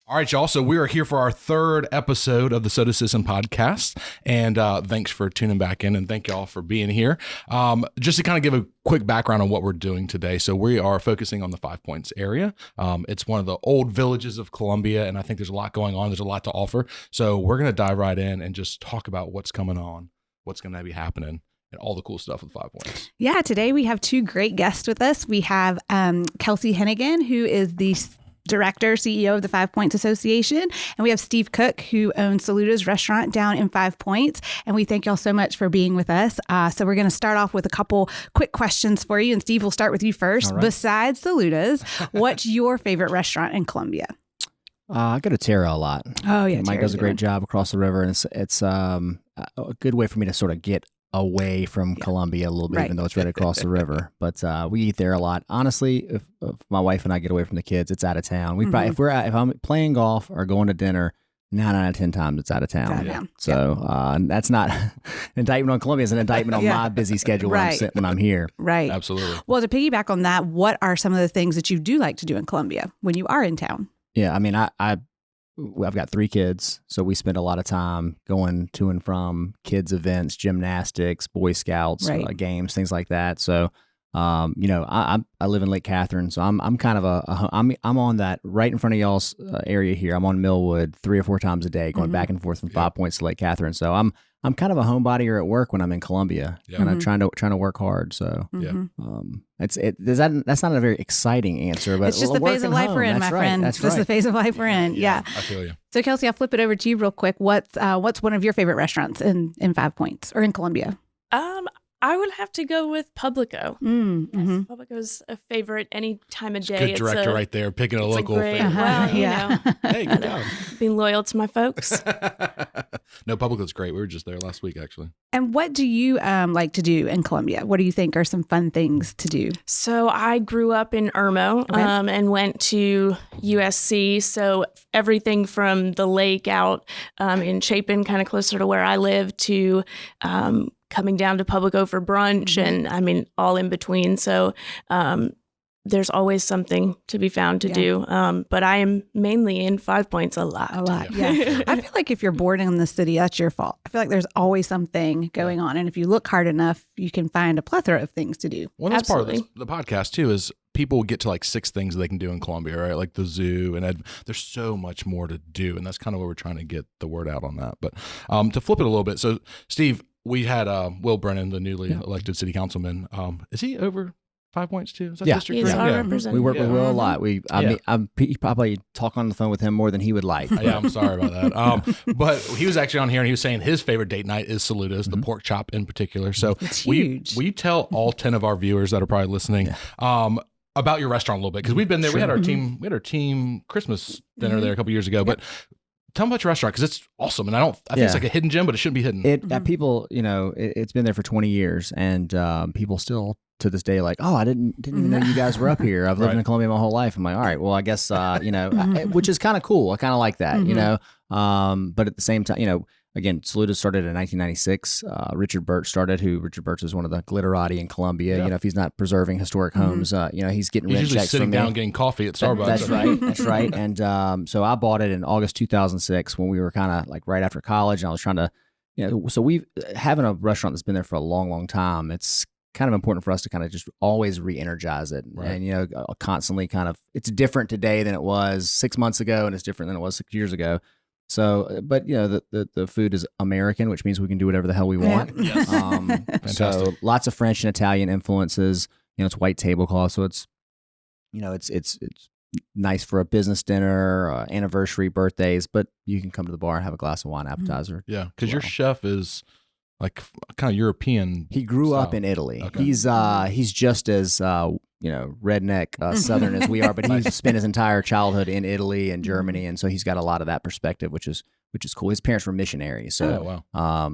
All right, y'all. So we are here for our third episode of the Soda Citizen podcast. And thanks for tuning back in, and thank y'all for being here. Just to kind of give a quick background on what we're doing today. So we are focusing on the 5 Points area. It's one of the old villages of Columbia, and I think there's a lot going on. There's a lot to offer. So we're going to dive right in and just talk about what's coming on, what's going to be happening, and all the cool stuff with 5 Points. Yeah, today we have two great guests with us. We have Kelsey Hannigan, who is the Director, CEO of the 5 Points Association. And we have Steve Cook, who owns Saluda's restaurant down in 5 Points. And we thank y'all so much for being with us. So we're going to start off with a couple quick questions for you. And Steve, we'll start with you first. Right. Besides Saluda's, what's your favorite restaurant in Columbia? I go to Terra a lot. Oh, yeah. Mike does a great job across the river. And it's a good way for me to sort of get away from Columbia a little bit, even though it's right across the river. But we eat there a lot. Honestly, if my wife and I get away from the kids, it's out of town. We probably, if I'm playing golf or going to dinner, 9 out of 10 times it's out of town. So that's not an indictment on Columbia. It's an indictment on my busy schedule when I'm here. Right. Absolutely. Well, to piggyback on that, what are some of the things that you do like to do in Columbia when you are in town? Yeah, I mean, I've got 3 kids, so we spend a lot of time going to and from kids events, gymnastics, Boy Scouts, games, things like that. So, I live in Lake Catherine, so I'm kind of I'm on that right in front of y'all's area here. I'm on Millwood 3 or 4 times a day, going back and forth from 5 Points to Lake Catherine. So I'm kind of a homebody or at work when I'm in Columbia, and I'm trying to work hard. So that's not a very exciting answer, but it's just the phase of life we're in, my friend. That's it's just the phase of life we're in. Yeah. I feel you. So Kelsey, I'll flip it over to you real quick. What's one of your favorite restaurants in 5 Points or in Columbia? I would have to go with Publico. Yes, Publico's a favorite any time of day. Good director right there, picking a local favorite. Well, you know, hey, good job. Being loyal to my folks. No, Publico's great. We were just there last week, actually. And what do you like to do in Columbia? What do you think are some fun things to do? So I grew up in Irmo and went to USC. So everything from the lake out in Chapin, kind of closer to where I live, to coming down to Publico for brunch, and I mean, all in between. So there's always something to be found to do. But I am mainly in 5 Points a lot. Yeah. I feel like if you're bored in the city, that's your fault. I feel like there's always something going on. And if you look hard enough, you can find a plethora of things to do. Well, that's part of the podcast too, is people get to like 6 things they can do in Columbia, right? Like the zoo, and there's so much more to do. And that's kind of where we're trying to get the word out on that. But to flip it a little bit. So Steve, we had Will Brennan, the newly elected city councilman. Is he over 5 Points too? Is that district? He's our representative. We work with Will a lot. He probably talk on the phone with him more than he would like. Yeah, I'm sorry about that. But he was actually on here, and he was saying his favorite date night is Saluda's, the pork chop in particular. So it's huge. We tell all 10 of our viewers that are probably listening about your restaurant a little bit, because we've been there. Sure. We had our team Christmas dinner there a couple years ago, but tell them about your restaurant, because it's awesome, and I think it's like a hidden gem, but it shouldn't be hidden. People, it's been there for 20 years, and people still to this day like, oh, I didn't even know you guys were up here. I've lived in Columbia my whole life. I'm like, all right, well, I guess which is kind of cool. I kind of like that, but at the same time, again, Saluda started in 1996. Richard Birch started, Richard Birch is one of the glitterati in Columbia. Yep. If he's not preserving historic homes, he's getting rent checks sitting from down getting coffee at Starbucks. That's right. That's right. And so I bought it in August 2006 when we were kind of like right after college, and I was trying to, so we've having a restaurant that's been there for a long, long time. It's kind of important for us to kind of just always re-energize it, and constantly kind of, it's different today than it was 6 months ago, and it's different than it was 6 years ago. So, but the food is American, which means we can do whatever the hell we want. So lots of French and Italian influences. It's white tablecloth, so it's nice for a business dinner, anniversary, birthdays. But you can come to the bar and have a glass of wine appetizer. Yeah, because your chef is like kind of European. He grew up in Italy. Okay. He's just as redneck Southern as we are, but he's spent his entire childhood in Italy and Germany, and so he's got a lot of that perspective, which is cool. His parents were missionaries, so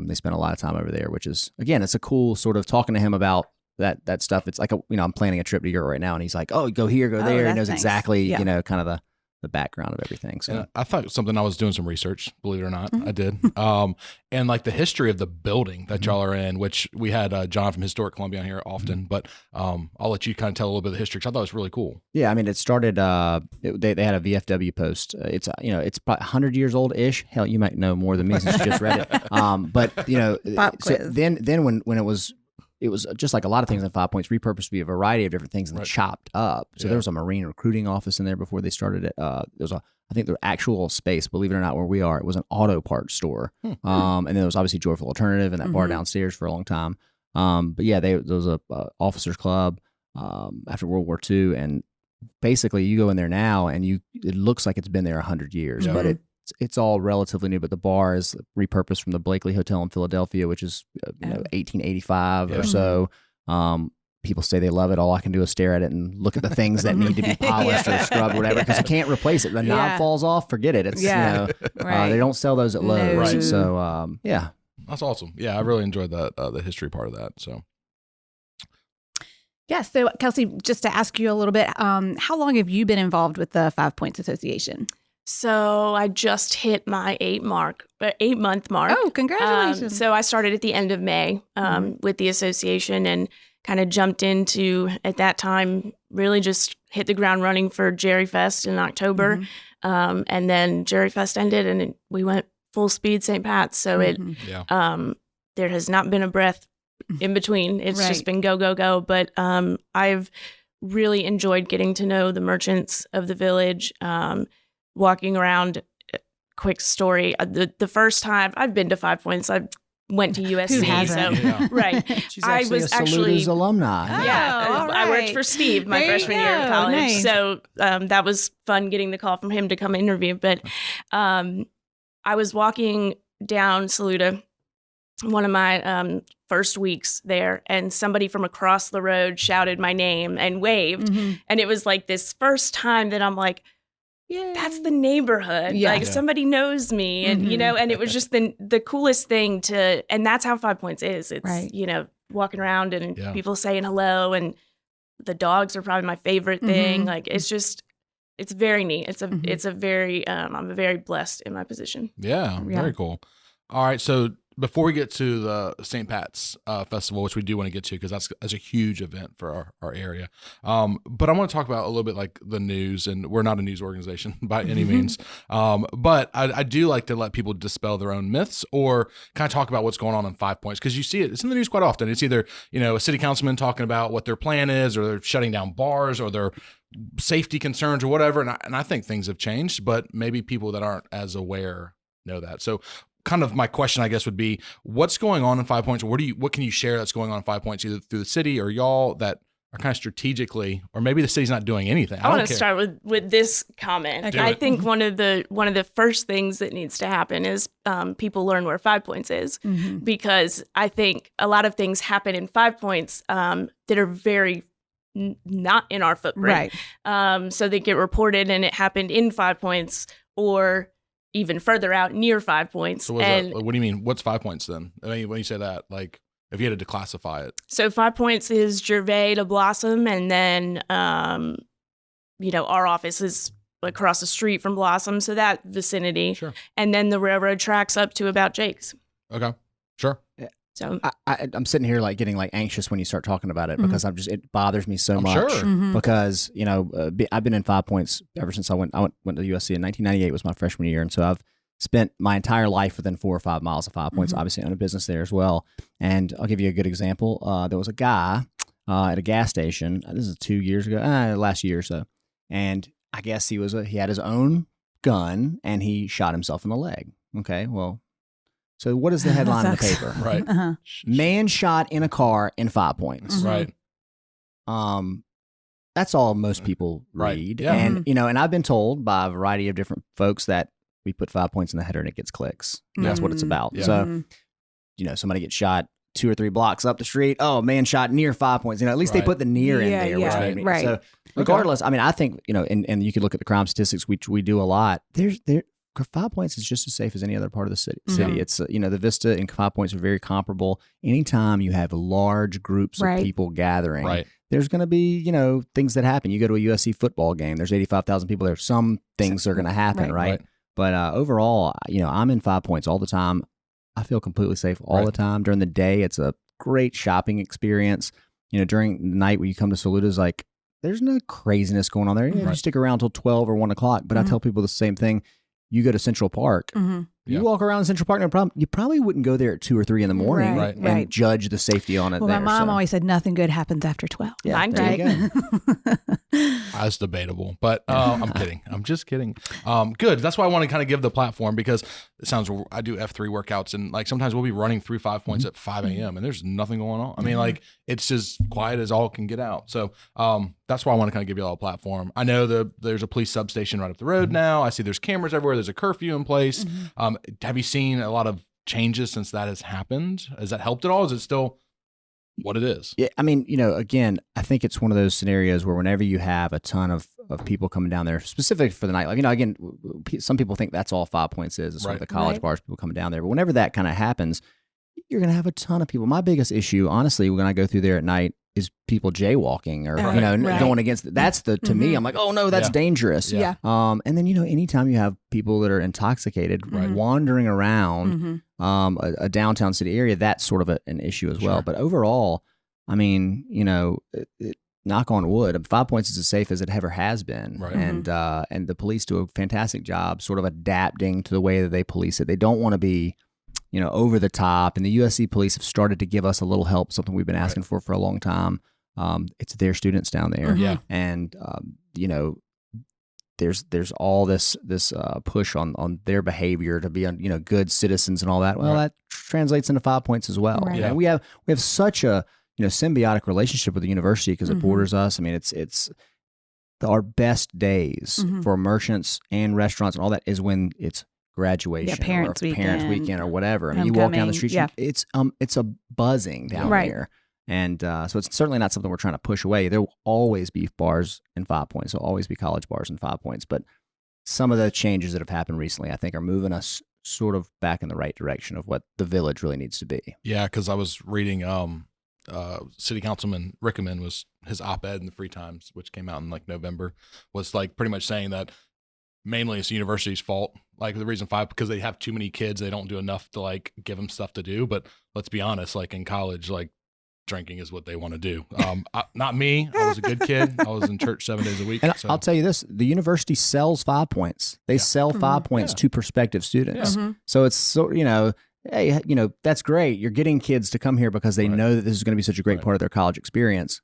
they spent a lot of time over there, which is, again, it's a cool sort of talking to him about that stuff. It's like I'm planning a trip to Europe right now, and he's like, oh, go here, go there. He knows exactly kind of the background of everything. So and I thought something, I was doing some research, believe it or not, I did. And like the history of the building that y'all are in, which we had John from Historic Columbia on here often, but I'll let you kind of tell a little bit of the history because I thought it was really cool. yeah, I mean, it started. They had a VFW post. It's it's probably 100 years old ish. Hell, you might know more than me since you just read it. But so then when it was just like a lot of things in 5 Points, repurposed to be a variety of different things and chopped up. So there was a Marine recruiting office in there before they started it. There was I think the actual space, believe it or not, where we are, it was an auto parts store. And then there was obviously Joyful Alternative and that bar downstairs for a long time. But yeah, there was a officers club after World War II, and basically you go in there now and it looks like it's been there 100 years, but it's all relatively new. But the bar is repurposed from the Blakely Hotel in Philadelphia, which is 1885 or so. People say they love it. All I can do is stare at it and look at the things that need to be polished or scrubbed or whatever, because you can't replace it. The knob falls off, forget it. It's they don't sell those at Lowe's. Right. So yeah. That's awesome. Yeah, I really enjoyed that, the history part of that. So yeah. So Kelsey, just to ask you a little bit, how long have you been involved with the 5 Points Association? So I just hit my 8-month mark. Oh, congratulations. So I started at the end of May with the association and kind of jumped into, at that time, really just hit the ground running for Jerry Fest in October. And then Jerry Fest ended and we went full speed St. Pat's. So there has not been a breath in between. It's just been go, go, go. But I've really enjoyed getting to know the merchants of the village, walking around. Quick story. The first time I've been to 5 Points, I went to USC. Who hasn't? Right. She's actually a Saluda's alumni. I worked for Steve my freshman year of college. Nice. So that was fun getting the call from him to come interview. But I was walking down Saluda one of my first weeks there, and somebody from across the road shouted my name and waved. And it was like this first time that I'm like, yeah, that's the neighborhood. Like somebody knows me, and and it was just the coolest thing and that's how 5 Points is. It's walking around and people saying hello, and the dogs are probably my favorite thing. Like it's very neat. It's a very I'm very blessed in my position. Yeah, very cool. All right, so before we get to the St. Pat's Festival, which we do want to get to because that's a huge event for our area, but I want to talk about a little bit like the news, and we're not a news organization by any means, but I do like to let people dispel their own myths or kind of talk about what's going on in 5 Points, because you see it's in the news quite often. It's either a city councilman talking about what their plan is, or they're shutting down bars, or their safety concerns or whatever, and I think things have changed, but maybe people that aren't as aware know that. So kind of my question, I guess, would be, what's going on in 5 Points? What can you share that's going on in 5 Points, either through the city or y'all, that are kind of strategically, or maybe the city's not doing anything? I want to start with this comment. Okay. I think one of the first things that needs to happen is people learn where 5 Points is, because I think a lot of things happen in 5 Points that are very not in our footprint. Right. So they get reported and it happened in 5 Points, or even further out near 5 Points. So what do you mean? What's 5 Points then? I mean, when you say that, like if you had to classify it. So 5 Points is Gervais to Blossom, and then our office is across the street from Blossom, so that vicinity. Sure. And then the railroad tracks up to about Jake's. Okay. Sure. So I'm sitting here like getting like anxious when you start talking about it, because it bothers me so much. Sure. Because I've been in 5 Points ever since I went to USC in 1998 was my freshman year, and so I've spent my entire life within 4 or 5 miles of 5 Points. Obviously, own a business there as well. And I'll give you a good example. There was a guy at a gas station. This is 2 years ago, last year or so, and I guess he had his own gun and he shot himself in the leg. Okay, well. So what is the headline in the paper? Right. Man shot in a car in 5 Points. Right. That's all most people read. Yeah. And, and I've been told by a variety of different folks that we put 5 Points in the header and it gets clicks. And that's what it's about. Yeah. So, somebody gets shot 2 or 3 blocks up the street. Oh, man shot near 5 Points. At least they put the near in there. Yeah. Which made me, so regardless, I mean, I think, and you could look at the crime statistics, which we do a lot. Five Points is just as safe as any other part of the city. It's, the Vista and Five Points are very comparable. Anytime you have large groups of people gathering, there's going to be, things that happen. You go to a USC football game, there's 85,000 people there. Some things are going to happen, right? But overall, I'm in 5 Points all the time. I feel completely safe all the time. During the day, it's a great shopping experience. During the night when you come to Saluda's, like, there's no craziness going on there. You stick around till 12 or 1 o'clock. But I tell people the same thing. You go to Central Park. You walk around Central Park, no problem. You probably wouldn't go there at 2 or 3 in the morning and judge the safety on it. Well, my mom always said nothing good happens after 12. Yeah, right? That's debatable, but I'm kidding. I'm just kidding. Good. That's why I want to kind of give the platform, because it sounds, I do F3 workouts, and like sometimes we'll be running through 5 Points at 5 a.m. and there's nothing going on. I mean, like, it's just quiet as all can get out. So that's why I want to kind of give you all a platform. I know there's a police substation right up the road now. I see there's cameras everywhere. There's a curfew in place. Have you seen a lot of changes since that has happened? Has that helped at all? Is it still what it is? Yeah, I mean, again, I think it's one of those scenarios where whenever you have a ton of people coming down there, specifically for the nightlife, again, some people think that's all 5 Points is sort of the college bars, people coming down there. But whenever that kind of happens, you're going to have a ton of people. My biggest issue, honestly, when I go through there at night, is people jaywalking or going against. That's to me, I'm like, oh no, that's dangerous. Yeah. And then anytime you have people that are intoxicated wandering around a downtown city area, that's sort of an issue as well. But overall, I mean, knock on wood, 5 Points is as safe as it ever has been, and the police do a fantastic job, sort of adapting to the way that they police it. They don't want to be over the top. And the USC police have started to give us a little help, something we've been asking for a long time. It's their students down there. And, there's all this push on their behavior to be good citizens and all that. Well, that translates into 5 Points as well. And we have such a, symbiotic relationship with the university because it borders us. I mean, it's our best days for merchants and restaurants and all that is when it's graduation, parents' weekend or whatever. I mean, you walk down the street, it's a buzzing down there. And so it's certainly not something we're trying to push away. There will always be bars in 5 Points. There'll always be college bars in 5 Points. But some of the changes that have happened recently, I think, are moving us sort of back in the right direction of what the village really needs to be. Yeah, because I was reading City Councilman Rickaman was his op-ed in the Free Times, which came out in like November, was like pretty much saying that mainly it's the university's fault. Like the reason because they have too many kids, they don't do enough to like give them stuff to do. But let's be honest, like in college, like drinking is what they want to do. Not me. I was a good kid. I was in church 7 days a week. And I'll tell you this, the university sells 5 Points. They sell 5 Points to prospective students. So it's hey, that's great. You're getting kids to come here because they know that this is going to be such a great part of their college experience.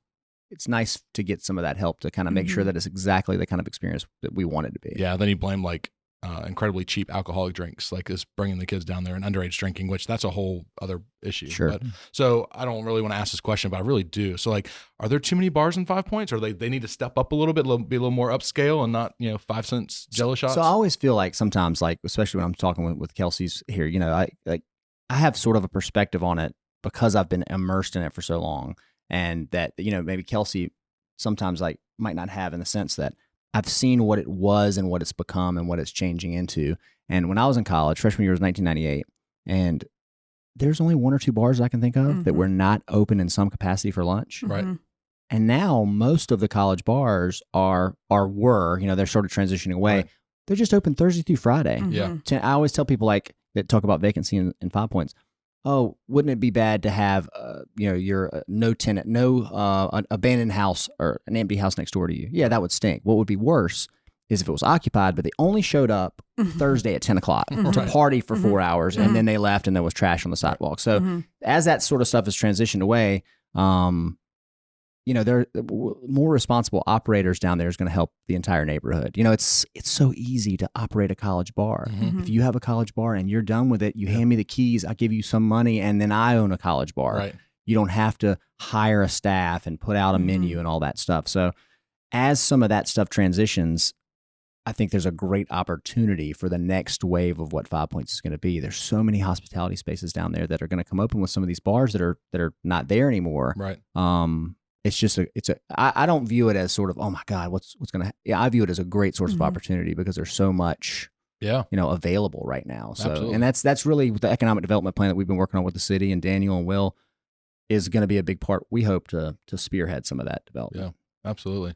It's nice to get some of that help to kind of make sure that it's exactly the kind of experience that we want it to be. Yeah. Then you blame like incredibly cheap alcoholic drinks, like is bringing the kids down there and underage drinking, which that's a whole other issue. Sure. But, so I don't really want to ask this question, but I really do. So like, are there too many bars in 5 Points, or they need to step up a little bit, be a little more upscale and not 5 cents Jello shots? So I always feel like sometimes, like especially when I'm talking with Kelsey's here, I have sort of a perspective on it because I've been immersed in it for so long, and that maybe Kelsey sometimes like might not have, in the sense that I've seen what it was and what it's become and what it's changing into. And when I was in college, freshman year was 1998, and there's only 1 or 2 bars I can think of that were not open in some capacity for lunch. Right. And now most of the college bars were, they're sort of transitioning away. Right. They're just open Thursday through Friday. Yeah. I always tell people like that talk about vacancy in 5 Points. Oh, wouldn't it be bad to have, your no tenant, an abandoned house or an empty house next door to you? Yeah, that would stink. What would be worse is if it was occupied, but they only showed up Thursday at 10 o'clock to party for 4 hours, and then they left and there was trash on the sidewalk. So as that sort of stuff is transitioned away, there more responsible operators down there is going to help the entire neighborhood. It's so easy to operate a college bar. If you have a college bar and you're done with it, you hand me the keys, I give you some money, and then I own a college bar. Right. You don't have to hire a staff and put out a menu and all that stuff. So as some of that stuff transitions, I think there's a great opportunity for the next wave of what 5 Points is going to be. There's so many hospitality spaces down there that are going to come open with some of these bars that are not there anymore. Right. It's just I don't view it as sort of, oh my God, what's going to, I view it as a great source of opportunity, because there's so much Yeah. available right now. So, Absolutely. and that's really the economic development plan that we've been working on with the city, and Daniel and Will is going to be a big part. We hope to spearhead some of that development. Yeah, absolutely.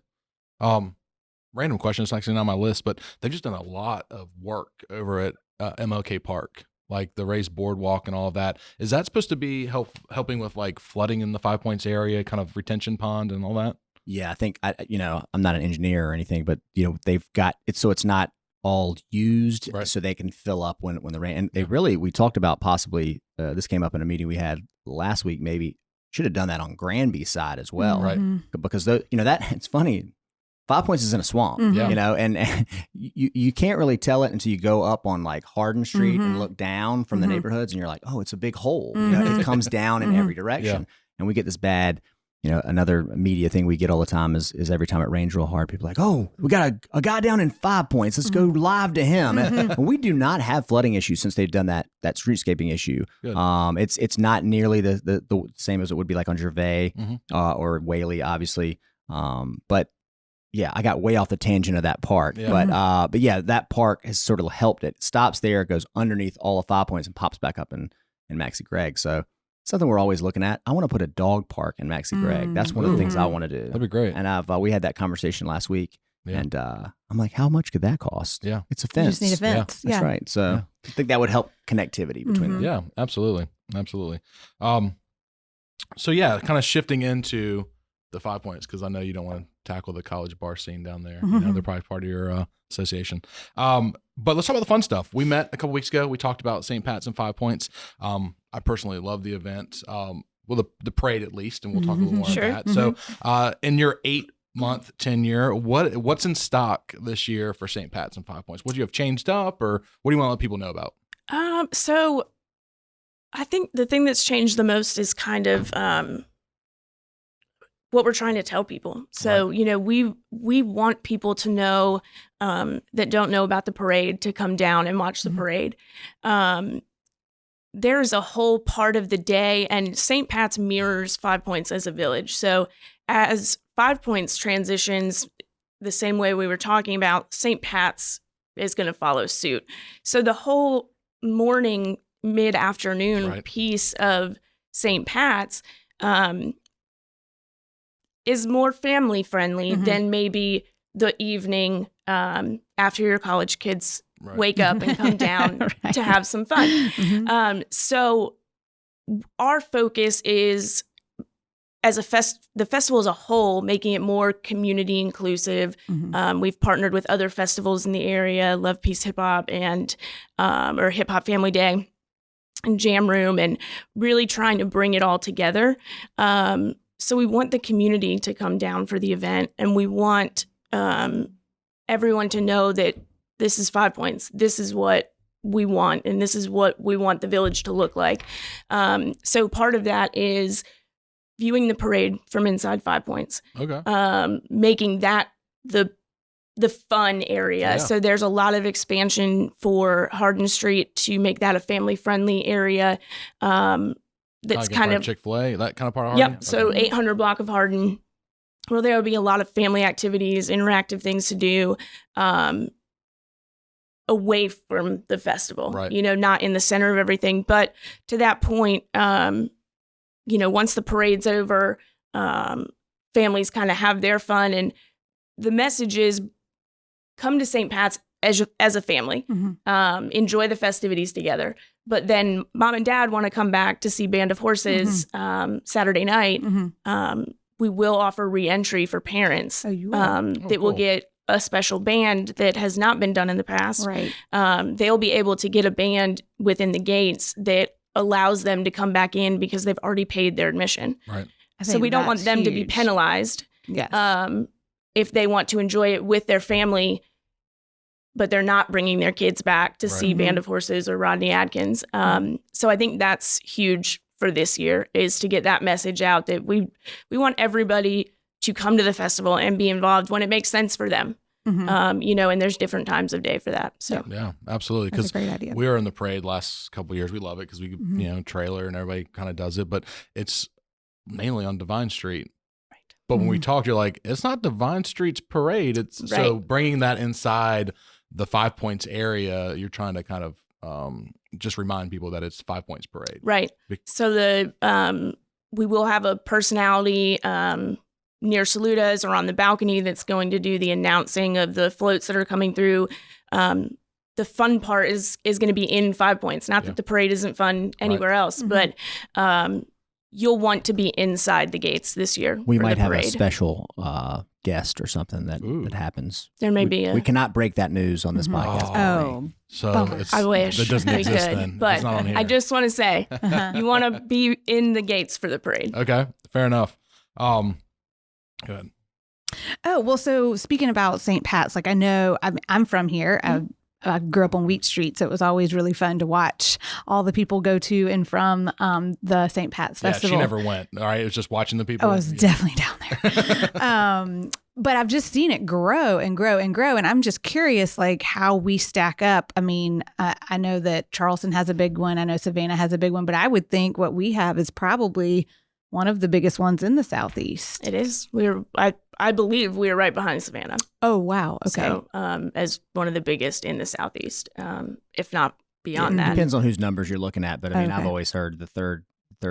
Random question. It's actually not on my list, but they've just done a lot of work over at MLK Park, like the raised boardwalk and all of that. Is that supposed to be helping with like flooding in the 5 Points area, kind of retention pond and all that? Yeah, I think I'm not an engineer or anything, but they've got it so it's not all used, Right. so they can fill up when the rain. And they we talked about possibly this came up in a meeting we had last week. Maybe should have done that on Granby's side as well, Right. Because that it's funny. 5 Points is in a swamp, Yeah. and you can't really tell it until you go up on like Hardin Street and look down from the neighborhoods, and you're like, oh, it's a big hole. It comes down in every direction, Yeah. and we get this bad. Another media thing we get all the time is every time it rains real hard, people are like, oh, we got a guy down in 5 Points. Let's go live to him. And we do not have flooding issues since they've done that streetscaping issue. Good. It's not nearly the same as it would be like on Gervais or Whaley, obviously. But yeah, I got way off the tangent of that park. Yeah. But yeah, that park has sort of helped it. It stops there, it goes underneath all of 5 Points and pops back up in Maxie Gregg. So something we're always looking at. I want to put a dog park in Maxie Gregg. That's one of the things I want to do. That'd be great. And we had that conversation last week. Yeah. And I'm like, how much could that cost? Yeah. It's a You fence. just need a fence. That's right. So I think that would help connectivity between them. Yeah, absolutely. Absolutely. So yeah, kind of shifting into the 5 Points, because I know you don't want to tackle the college bar scene down there. They're probably part of your association. But let's talk about the fun stuff. We met a couple weeks ago. We talked about St. Pat's and 5 Points. I personally love the event. Well, the parade at least, and we'll talk a little more Sure. about that. So in your 8-month tenure, what's in stock this year for St. Pat's and 5 Points? What do you have changed up, or what do you want to let people know about? So I think the thing that's changed the most is kind of what we're trying to tell people. So, we want people to know that don't know about the parade to come down and watch the parade. There's a whole part of the day, and St. Pat's mirrors 5 Points as a village. So as 5 Points transitions the same way we were talking about, St. Pat's is going to follow suit. So the whole morning, mid-afternoon piece of St. Pat's is more family friendly than maybe the evening after your college kids wake up and come down to have some fun. So our focus is as the festival as a whole, making it more community inclusive. We've partnered with other festivals in the area, Love Peace Hip Hop and or Hip Hop Family Day and Jam Room, and really trying to bring it all together. So we want the community to come down for the event, and we want everyone to know that this is 5 Points. This is what we want, and this is what we want the village to look like. So part of that is viewing the parade from inside 5 Points. Okay. Making that the fun area. Yeah. So there's a lot of expansion for Hardin Street to make that a family-friendly area. That's kind of Chick-fil-A, that kind of part of Hardin? Yep. So 800 block of Hardin, where there will be a lot of family activities, interactive things to do, away from the festival. Right. Not in the center of everything. But to that point, once the parade's over, families kind of have their fun, and the message is come to St. Pat's as a family, enjoy the festivities together. But then mom and dad want to come back to see Band of Horses Saturday night. We will offer re-entry for parents that will get a special band that has not been done in the past. Right. They'll be able to get a band within the gates that allows them to come back in because they've already paid their admission. Right. So we don't want them to be huge. penalized. Yes. If they want to enjoy it with their family, but they're not bringing their kids back to see Band of Horses or Rodney Adkins. So I think that's huge for this year, is to get that message out that we want everybody to come to the festival and be involved when it makes sense for them. And there's different times of day for that. So Yeah, absolutely. That's Because a great idea. we were in the parade last couple of years. We love it because we, trailer and everybody kind of does it, but it's mainly on Divine Street. But when we talked, you're like, it's not Divine Street's parade. It's so bringing that inside the 5 Points area, you're trying to kind of just remind people that it's 5 Points Parade. Right. So we will have a personality near Saluda's or on the balcony that's going to do the announcing of the floats that are coming through. The fun part is going to be in 5 Points. Not that the parade isn't fun anywhere else, but you'll want to be inside the gates this year. We might have a special guest or something that happens. There may be. We cannot break that news on this podcast. Oh, so I wish that doesn't we exist could, then. but It's not on here. I just want to say you want to be in the gates for the parade. Okay, fair enough. Good. Oh, well, so speaking about St. Pat's, like I know I'm from here. I grew up on Wheat Street, so it was always really fun to watch all the people go to and from the St. Pat's Festival. Yeah, she never went. All right, it was just watching the people. Oh, I was definitely down there. But I've just seen it grow and grow and grow, and I'm just curious, like how we stack up. I mean, I know that Charleston has a big one. I know Savannah has a big one, but I would think what we have is probably one of the biggest ones in the Southeast. It is. I believe we are right behind Savannah. Oh, wow. Okay. So, as one of the biggest in the Southeast, if not beyond It that. depends on whose numbers you're looking at, but I mean, Okay. I've always heard the third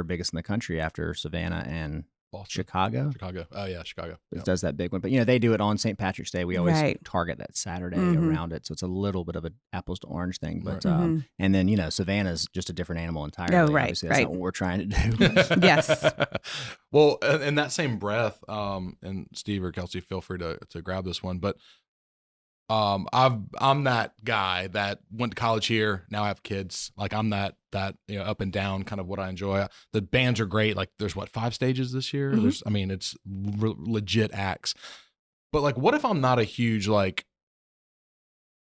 biggest in the country after Savannah and Boston. Chicago. Oh yeah, Chicago. It Yep. does that big one, but they do it on St. Patrick's Day. We always Right. target that Saturday Mhm. around it, so it's a little bit of an apples to orange thing. But Mhm. and then Savannah's just a different animal entirely. Oh, right, Obviously, that's right. not what we're trying to do. Yes. Well, in that same breath, and Steve or Kelsey, feel free to grab this one, but I'm that guy that went to college here. Now I have kids. Like I'm that up and down kind of what I enjoy. The bands are great. Like there's 5 stages this year. Mhm. It's legit acts. But like, what if I'm not a huge like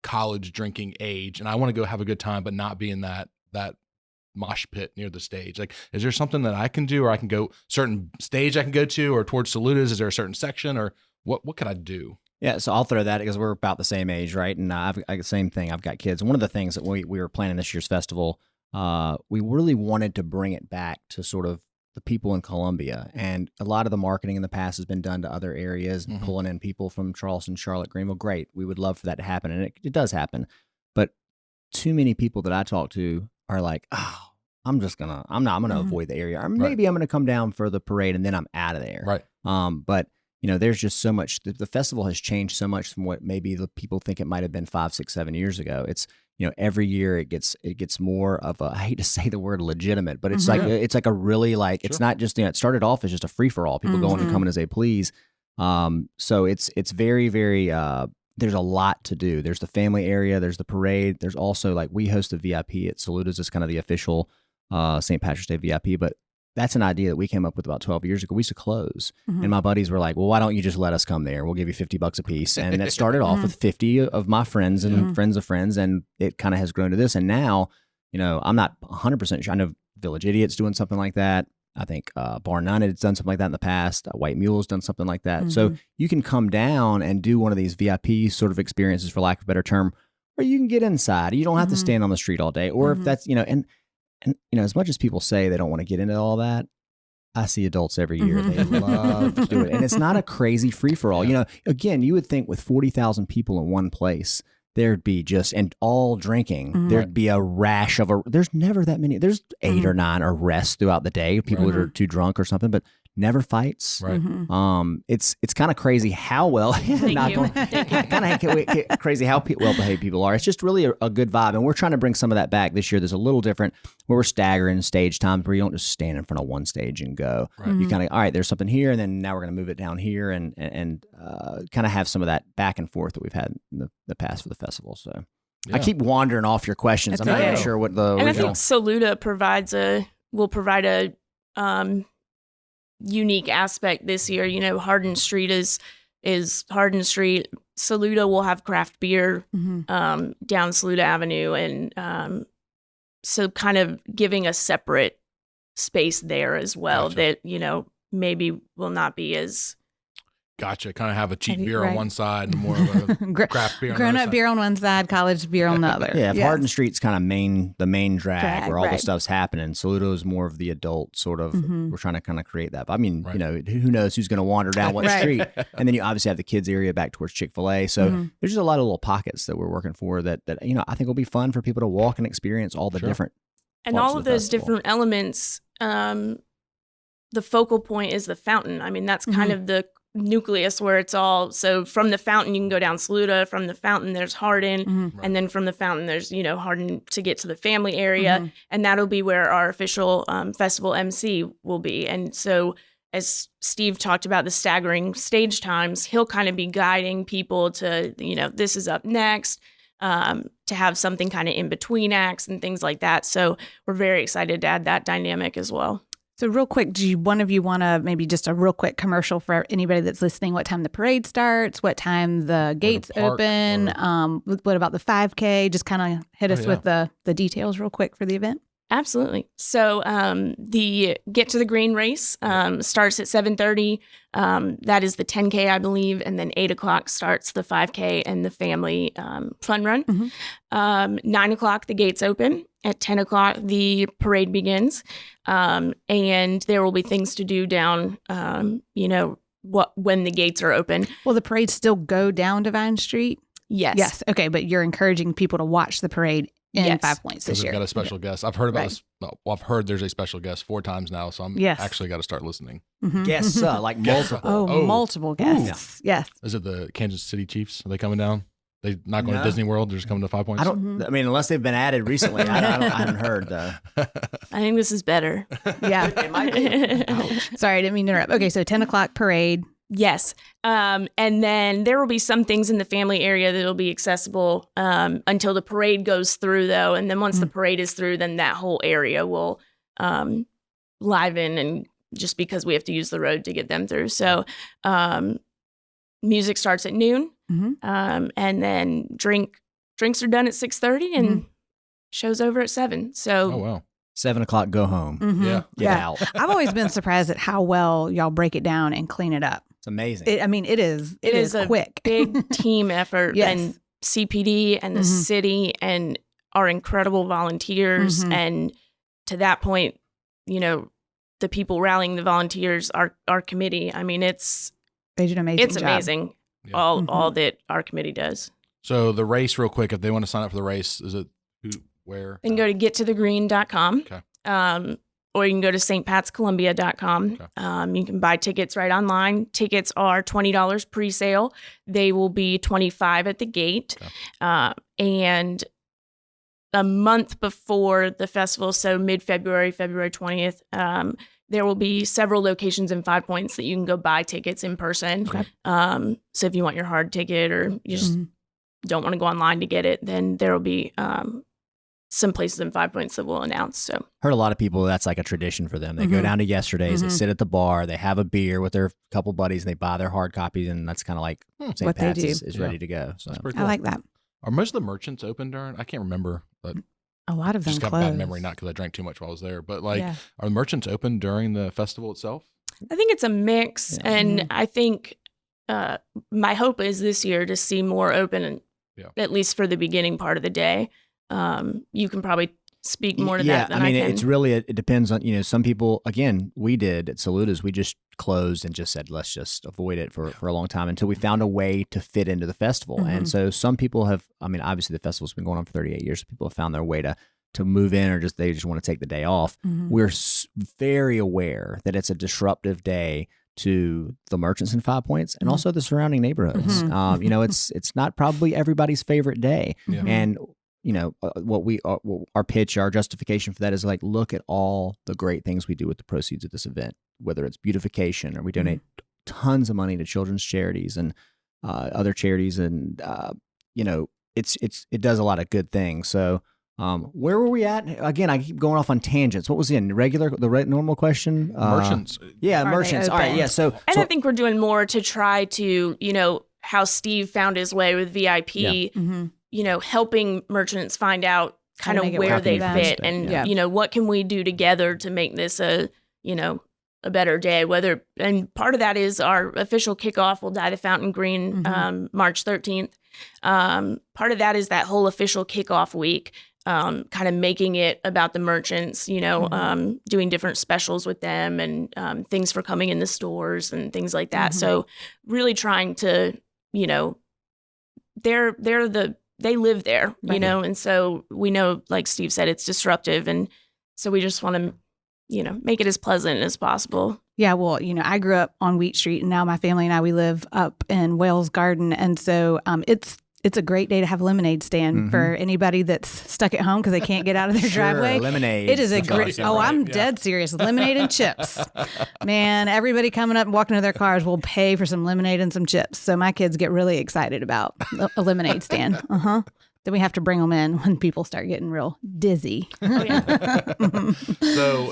college drinking age, and I want to go have a good time, but not be in that mosh pit near the stage? Like, is there something that I can do, or I can go certain stage I can go to, or towards Saluda's? Is there a certain section, or what can I do? Yeah, so I'll throw that because we're about the same age, right? And same thing. I've got kids. One of the things that we were planning this year's festival, we really wanted to bring it back to sort of the people in Columbia. And a lot of the marketing in the past has been done to other areas, Mhm. pulling in people from Charleston, Charlotte, Greenville. Great. We would love for that to happen. And it does happen. But too many people that I talk to are like, oh, I'm going to Mhm. avoid the area. Or maybe I'm going to come down for the parade and then I'm out of there. Right. But there's just so much. The festival has changed so much from what maybe the people think it might have been 5, 6, 7 years ago. It's every year it gets more of a, I hate to say the word legitimate, but it's Mhm. like a really like Sure. it's not just it started off as just a free for all, people going and Mhm. coming as they please. So it's very very. There's a lot to do. There's the family area. There's the parade. There's also like we host a VIP at Saluda's. It's kind of the official St. Patrick's Day VIP, but that's an idea that we came up with about 12 years ago. We used to close. Mhm. And my buddies were like, well, why don't you just let us come there? We'll give you $50 a piece. And it started off with 50 of my friends and friends of friends. And it kind of has grown to this. And now, I'm not 100% sure. I know Village Idiot's doing something like that. I think Bar None has done something like that in the past. White Mule's done something like that. So you can come down and do one of these VIP sort of experiences, for lack of a better term, or you can get inside. You don't have to stand on the street all day. Or if that's, and as much as people say they don't want to get into all that, I see adults every year. They love to do it. And it's not a crazy free-for-all. Again, you would think with 40,000 people in one place, there'd be and all drinking, there'd be a rash of there's never that many. There's 8 or 9 arrests throughout the day. People that are too drunk or something, but never fights. Right. It's kind of crazy how well, crazy how well behaved people are. It's just really a good vibe. And we're trying to bring some of that back this year. There's a little different where we're staggering stage times where you don't just stand in front of one stage and go. Right. You kind of, all right, there's something here. And then now we're going to move it down here and kind of have some of that back and forth that we've had in the past for the festival. So I keep wandering off your questions. That's I'm not okay. even sure what the And original. I think Saluda will provide a unique aspect this year. Hardin Street is Hardin Street. Saluda will have craft beer down Saluda Avenue, and so kind of giving a separate space there as well. Gotcha. That maybe will not be as Gotcha. Kind of have a cheap beer right. on one side and more of a craft beer on the Grown other up side. beer on one side, college beer on the other. Yeah, if Yes. Hardin Street's kind of the main drag where all right. the stuff's happening. Saluda is more of the adult sort of. We're trying to kind of create that. But I mean, Right. you know, who knows who's going to wander down what Right. street? And then you obviously have the kids area back towards Chick-fil-A. So there's just a lot of little pockets that we're working for that you know I think will be fun for people to walk and experience all the different. And parts all of of the those festival. different elements, the focal point is the fountain. I mean, that's kind of the nucleus where it's all. So from the fountain, you can go down Saluda. From the fountain, there's Hardin. And then from the fountain, there's, you know, Hardin to get to the family area. And that'll be where our official festival MC will be. And so as Steve talked about the staggering stage times, he'll kind of be guiding people to, you know, this is up next. To have something kind of in between acts and things like that. So we're very excited to add that dynamic as well. So real quick, one of you want to maybe just a real quick commercial for anybody that's listening? What time the parade starts? What time the gates park, open? What about the 5K? Just kind of hit us with the details real quick for the event. Absolutely. So the Get to the Green race starts at 7:30. That is the 10K, I believe. And then 8 o'clock starts the 5K and the family fun run. 9 o'clock, the gates open. At 10 o'clock, the parade begins. And there will be things to do down, you know, when the gates are open. Will the parade still go down Divine Street? Yes. Yes. Okay. But you're encouraging people to watch the parade in Yes. 5 Points Because this we've year. got a special guest. I've heard about Right. this. Well, I've heard there's a special guest 4 times now, so I'm Yes. actually got to start listening. Guests, like multiple. Oh, multiple guests. Yes. Is it the Kansas City Chiefs? Are they coming down? They not going No. to Disney World? They're just coming to 5 Points? I don't. I mean, unless they've been added recently, I haven't heard though. I think this is better. Yeah. It might be. Sorry, I didn't mean to interrupt. Okay, so 10 o'clock parade. Yes. And then there will be some things in the family area that will be accessible until the parade goes through, though. And then once the parade is through, then that whole area will liven, and just because we have to use the road to get them through. So music starts at noon, and then drinks are done at 6:30, and show's over at 7. So Oh, wow. 7 o'clock, go home. Yeah. Get out. I've always been surprised at how well y'all break it down and clean it up. It's amazing. It is a quick. big team effort. Yes. And CPD and the city and our incredible volunteers. And to that point, you know, the people rallying the volunteers, our committee. I mean, They did an amazing it's job. amazing Yeah. all that our committee does. So the race, real quick, if they want to sign up for the race, is it where? You can go to gettothegreen.com. Okay. Or you can go to stpatscolumbia.com. Okay. You can buy tickets right online. Tickets are $20 pre-sale. They will be $25 at the gate. Okay. And a month before the festival, so mid-February, February 20th, there will be several locations in 5 Points that you can go buy tickets in person. Okay. So if you want your hard ticket or you just don't want to go online to get it, then there will be some places in 5 Points that we'll announce. So Heard a lot of people, that's like a tradition for them. They go down to Yesterday's, they sit at the bar, they have a beer with their couple buddies, and they buy their hard copies, and that's kind of like St. What they Pat's do. is ready to go. So That's pretty I cool. like that. Are most of the merchants open during? I can't remember. But A lot of them just got closed. bad memory, not because I drank too much while I was there. But like, Yeah. are the merchants open during the festival itself? I think it's a mix. Yeah. And I think my hope is this year to see more open, at least for the beginning part of the day. You can probably speak more to that than I can. it's really, it depends on, some people, again, we did at Saluda's, we just closed and just said, let's just avoid it for a long time until we found a way to fit into the festival. And so some people have, obviously the festival's been going on for 38 years. So people have found their way to move in, or they just want to take the day off. We're very aware that it's a disruptive day to the merchants in 5 Points and also the surrounding neighborhoods. It's not probably everybody's favorite day. Yeah. And our pitch, our justification for that is like, look at all the great things we do with the proceeds of this event, whether it's beautification or we donate tons of money to children's charities and other charities, and it does a lot of good things. So where were we at? Again, I keep going off on tangents. What was the normal question? Merchants. Yeah, Are they merchants. All right, open? yeah. So And I think we're doing more to try to, how Steve found his way with VIP, helping merchants find out kind How to of make it where work they for them. fit and, Yeah. what can we do together to make this a a better day. And part of that is our official kickoff will dye the fountain green March 13th. Part of that is that whole official kickoff week, kind of making it about the merchants, doing different specials with them and things for coming in the stores and things like that. So really trying to, they live there, and so we know, like Steve said, it's disruptive. And so we just want to, make it as pleasant as possible. Yeah, well, I grew up on Wheat Street, and now my family and I, we live up in Wales Garden. And so it's a great day to have a lemonade stand for anybody that's stuck at home because they can't get out of their driveway. Lemonade. It is a great, I'm dead serious. Lemonade and chips. Man, everybody coming up and walking to their cars will pay for some lemonade and some chips. So my kids get really excited about a lemonade stand. Then we have to bring them in when people start getting real dizzy. So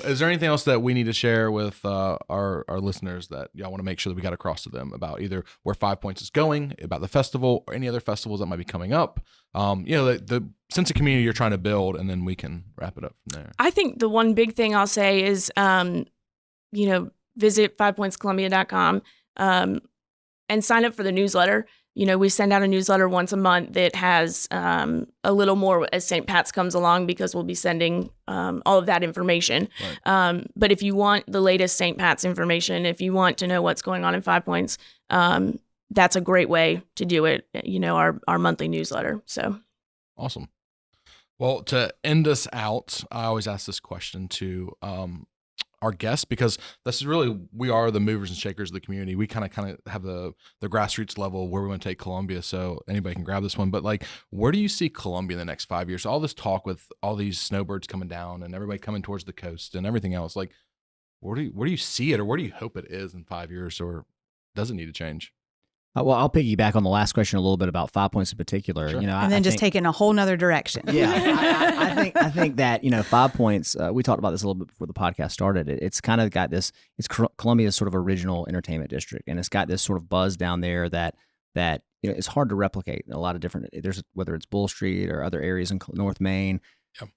is there anything else that we need to share with our listeners that y'all want to make sure that we got across to them about either where 5 Points is going, about the festival, or any other festivals that might be coming up? The sense of community you're trying to build, and then we can wrap it up from there. I think the one big thing I'll say is, visit 5pointscolumbia.com and sign up for the newsletter. We send out a newsletter once a month that has a little more as St. Pat's comes along, because we'll be sending all of that information. Right. But if you want the latest St. Pat's information, if you want to know what's going on in 5 Points, that's a great way to do it, our monthly newsletter. So awesome. Well, to end us out, I always ask this question to our guests, because this is really, we are the movers and shakers of the community. We kind of have the grassroots level where we want to take Columbia, so anybody can grab this one. But where do you see Columbia in the next 5 years? All this talk with all these snowbirds coming down and everybody coming towards the coast and everything else, where do you see it, or where do you hope it is in 5 years, or does it need to change? Well, I'll piggyback on the last question a little bit about 5 Points in particular. Sure. And then just take it in a whole nother direction. Yeah, I think that 5 Points. We talked about this a little bit before the podcast started. It's kind of got this. It's Columbia's sort of original entertainment district, and it's got this sort of buzz down there that it's hard to replicate. In a lot of different. There's whether it's Bull Street or other areas in North Maine. Yep.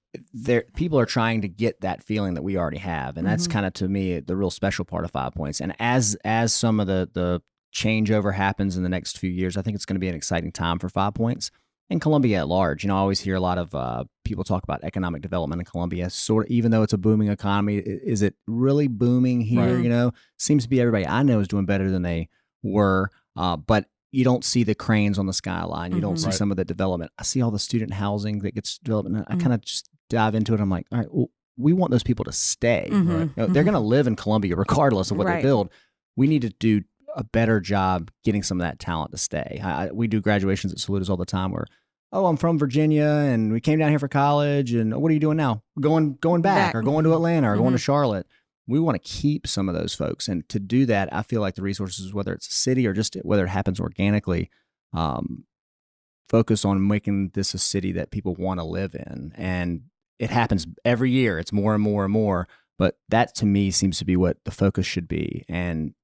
People are trying to get that feeling that we already have, and that's kind of, to me, the real special part of 5 Points. And as some of the changeover happens in the next few years, I think it's going to be an exciting time for 5 Points and Columbia at large. I always hear a lot of people talk about economic development in Columbia. Sort of, even though it's a booming economy, is it really booming here? Right. Seems to be everybody I know is doing better than they were, but you don't see the cranes on the skyline. You don't see some of the development. I see all the student housing that gets developed, and I kind of just dive into it. I'm like, all right, well, we want those people to stay. Right? They're going to live in Columbia regardless of what they build. We need to do a better job getting some of that talent to stay. We do graduations at Saludas all the time where, I'm from Virginia and we came down here for college, and what are you doing now? Going back or going to Atlanta or going to Charlotte. We want to keep some of those folks. And to do that, I feel like the resources, whether it's a city or just whether it happens organically, focus on making this a city that people want to live in. And it happens every year. It's more and more and more. But that, to me, seems to be what the focus should be. And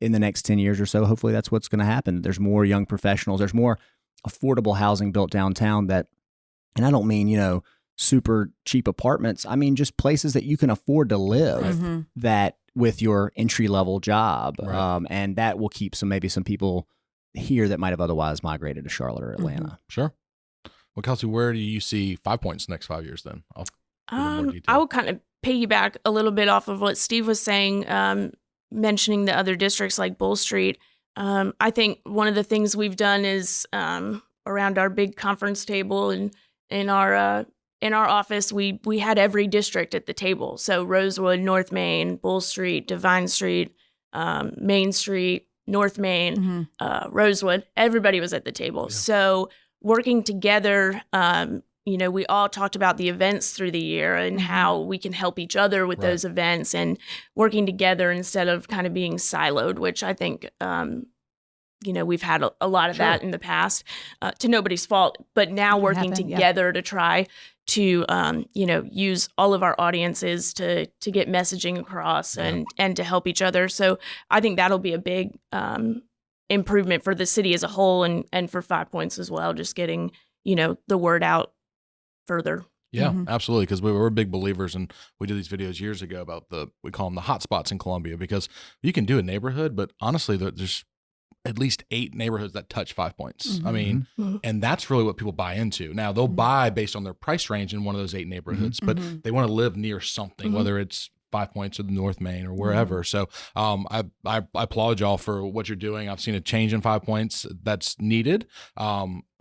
in the next 10 years or so, hopefully that's what's going to happen. There's more young professionals. There's more affordable housing built downtown and I don't mean, super cheap apartments. I mean, just places that you can afford to live that with your entry level job. Right. And that will keep maybe some people here that might have otherwise migrated to Charlotte or Atlanta. Sure. Well, Kelsey, where do you see 5 Points next 5 years then? I will kind of piggyback a little bit off of what Steve was saying, mentioning the other districts like Bull Street. I think one of the things we've done is around our big conference table and in our office, we had every district at the table. So Rosewood, North Main, Bull Street, Divine Street, Main Street, North Main, Rosewood. Everybody was at the table. Yeah. So working together, we all talked about the events through the year and how we can help each other with those events and working together instead of kind of being siloed, which I think, we've had a lot of that in the past, to nobody's fault, but now working together to try to, use all of our audiences to get messaging across and to help each other. So I think that'll be a big improvement for the city as a whole and for 5 Points as well, just getting, the word out further. Yeah, absolutely. Because we were big believers, and we did these videos years ago about we call them the hot spots in Columbia, because you can do a neighborhood, but honestly, there's at least 8 neighborhoods that touch 5 points. I mean, and that's really what people buy into. Now they'll buy based on their price range in one of those 8 neighborhoods, but they want to live near something, whether it's 5 Points or the North Main or wherever. So I applaud y'all for what you're doing. I've seen a change in 5 Points that's needed.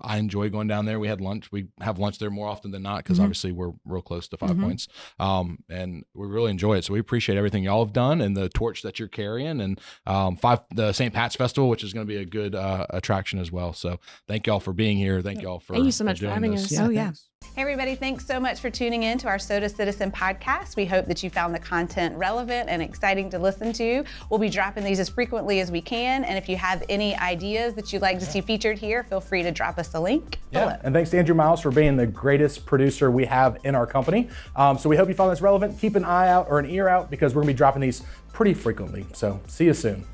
I enjoy going down there. We had lunch. We have lunch there more often than not because obviously we're real close to 5 Points. And we really enjoy it. So we appreciate everything y'all have done and the torch that you're carrying, and the St. Pat's Festival, which is going to be a good attraction as well. So thank y'all for being here. Thank y'all for Thank you so much for doing having this. us. Yeah, Oh, yeah. thanks. Hey, everybody, thanks so much for tuning in to our Soda Citizen podcast. We hope that you found the content relevant and exciting to listen to. We'll be dropping these as frequently as we can. And if you have any ideas that you'd like to see featured here, feel free to drop us a link below. And thanks to Andrew Miles for being the greatest producer we have in our company. So we hope you found this relevant. Keep an eye out or an ear out because we're going to be dropping these pretty frequently. So see you soon.